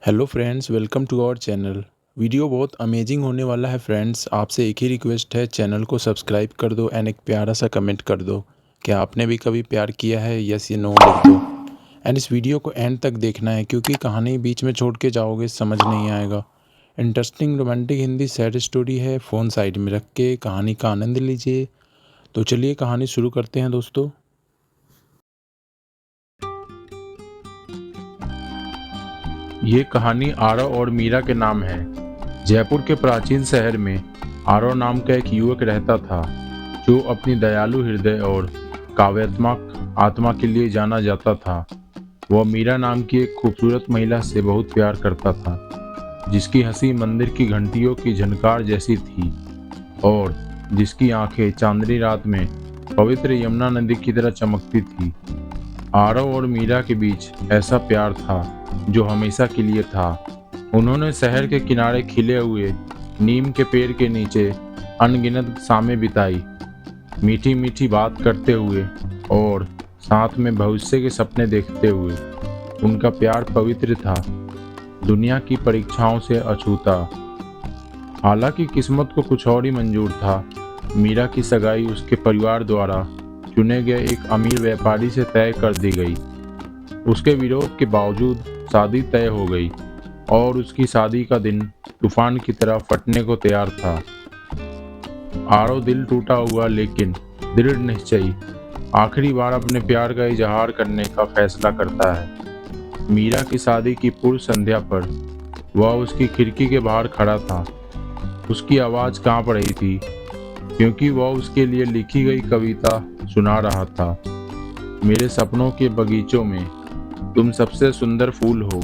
Hello friends, welcome to our channel. Video बहुत amazing होने वाला है फ्रेंड्स। आपसे एक ही रिक्वेस्ट है, चैनल को सब्सक्राइब कर दो एंड एक प्यारा सा कमेंट कर दो। क्या आपने भी कभी प्यार किया है? यस या नो लिख दो। एंड इस वीडियो को एंड तक देखना है, क्योंकि कहानी बीच में छोड़ के जाओगे समझ नहीं आएगा। Interesting romantic Hindi sad story है। फ़ोन साइड में रख के कहानी का आनंद लीजिए। तो चलिए कहानी शुरू करते हैं दोस्तों। ये कहानी आरव और मीरा के नाम है। जयपुर के प्राचीन शहर में आरव नाम का एक युवक रहता था, जो अपनी दयालु हृदय और काव्यात्मक आत्मा के लिए जाना जाता था। वह मीरा नाम की एक खूबसूरत महिला से बहुत प्यार करता था, जिसकी हंसी मंदिर की घंटियों की झनकार जैसी थी और जिसकी आंखें चांदनी रात में पवित्र यमुना नदी की तरह चमकती थी। आरव और मीरा के बीच ऐसा प्यार था जो हमेशा के लिए था। उन्होंने शहर के किनारे खिले हुए नीम के पेड़ के नीचे अनगिनत शामें बिताई, मीठी मीठी बात करते हुए और साथ में भविष्य के सपने देखते हुए। उनका प्यार पवित्र था, दुनिया की परीक्षाओं से अछूता। हालांकि किस्मत को कुछ और ही मंजूर था। मीरा की सगाई उसके परिवार द्वारा चुने गए एक अमीर व्यापारी से तय कर दी गई। उसके विरोध के बावजूद शादी तय हो गई और उसकी शादी का दिन तूफान की तरह फटने को तैयार था। आरव दिल टूटा हुआ लेकिन दृढ़ निश्चयी आखिरी बार अपने प्यार का इजहार करने का फैसला करता है। मीरा की शादी की पूर्व संध्या पर वह उसकी खिड़की के बाहर खड़ा था। उसकी आवाज़ कांप रही थी, क्योंकि वह उसके लिए लिखी गई कविता सुना रहा था। मेरे सपनों के बगीचों में तुम सबसे सुंदर फूल हो,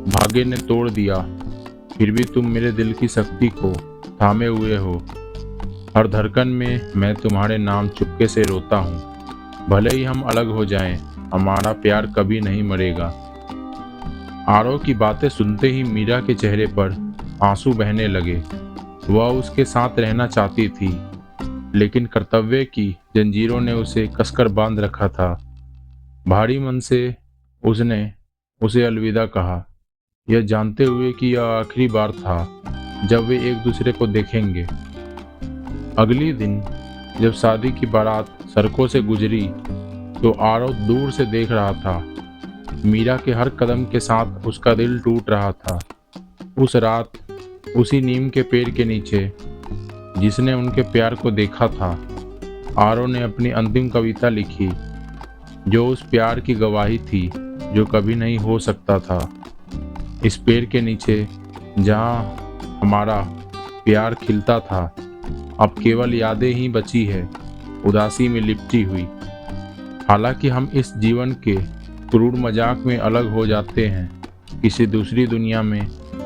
भाग्य ने तोड़ दिया, फिर भी तुम मेरे दिल की शक्ति को थामे हुए हो। हर धड़कन में मैं तुम्हारे नाम चुपके से रोता हूँ। भले ही हम अलग हो जाएं, हमारा प्यार कभी नहीं मरेगा। आरव की बातें सुनते ही मीरा के चेहरे पर आंसू बहने लगे। वह उसके साथ रहना चाहती थी, लेकिन कर्तव्य की जंजीरों ने उसे कसकर बांध रखा था। भारी मन से उसने उसे अलविदा कहा, यह जानते हुए कि यह आखिरी बार था जब वे एक दूसरे को देखेंगे। अगले दिन जब शादी की बारात सड़कों से गुजरी, तो आरव दूर से देख रहा था। मीरा के हर कदम के साथ उसका दिल टूट रहा था। उस रात उसी नीम के पेड़ के नीचे जिसने उनके प्यार को देखा था, आरव ने अपनी अंतिम कविता लिखी, जो उस प्यार की गवाही थी जो कभी नहीं हो सकता था। इस पेड़ के नीचे जहाँ हमारा प्यार खिलता था, अब केवल यादें ही बची है, उदासी में लिपटी हुई। हालांकि हम इस जीवन के क्रूर मजाक में अलग हो जाते हैं, किसी दूसरी दुनिया में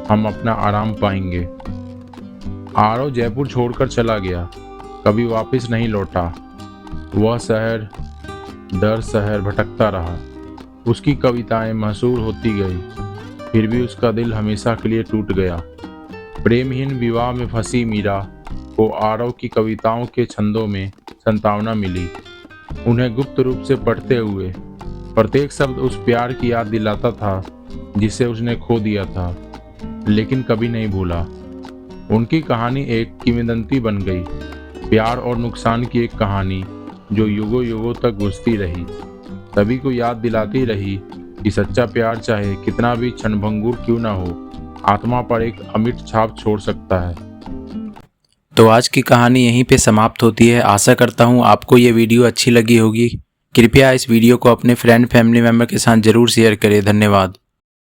हम अपना आराम पाएंगे। आरव जयपुर छोड़कर चला गया, कभी वापस नहीं लौटा। वह शहर दर शहर भटकता रहा। उसकी कविताएं मशहूर होती गई, फिर भी उसका दिल हमेशा के लिए टूट गया। प्रेमहीन विवाह में फंसी मीरा को आरव की कविताओं के छंदों में सांत्वना मिली। उन्हें गुप्त रूप से पढ़ते हुए प्रत्येक शब्द उस प्यार की याद दिलाता था जिसे उसने खो दिया था, लेकिन कभी नहीं भूला। उनकी कहानी एक किंवदंती बन गई, प्यार और नुकसान की एक कहानी जो युगों युगों तक गुजरती रही, सभी को याद दिलाती रही कि सच्चा प्यार चाहे कितना भी क्षणभंगुर क्यों ना हो, आत्मा पर एक अमिट छाप छोड़ सकता है। तो आज की कहानी यहीं पे समाप्त होती है। आशा करता हूँ आपको ये वीडियो अच्छी लगी होगी। कृपया इस वीडियो को अपने फ्रेंड फैमिली मेम्बर के साथ ज़रूर शेयर करें। धन्यवाद।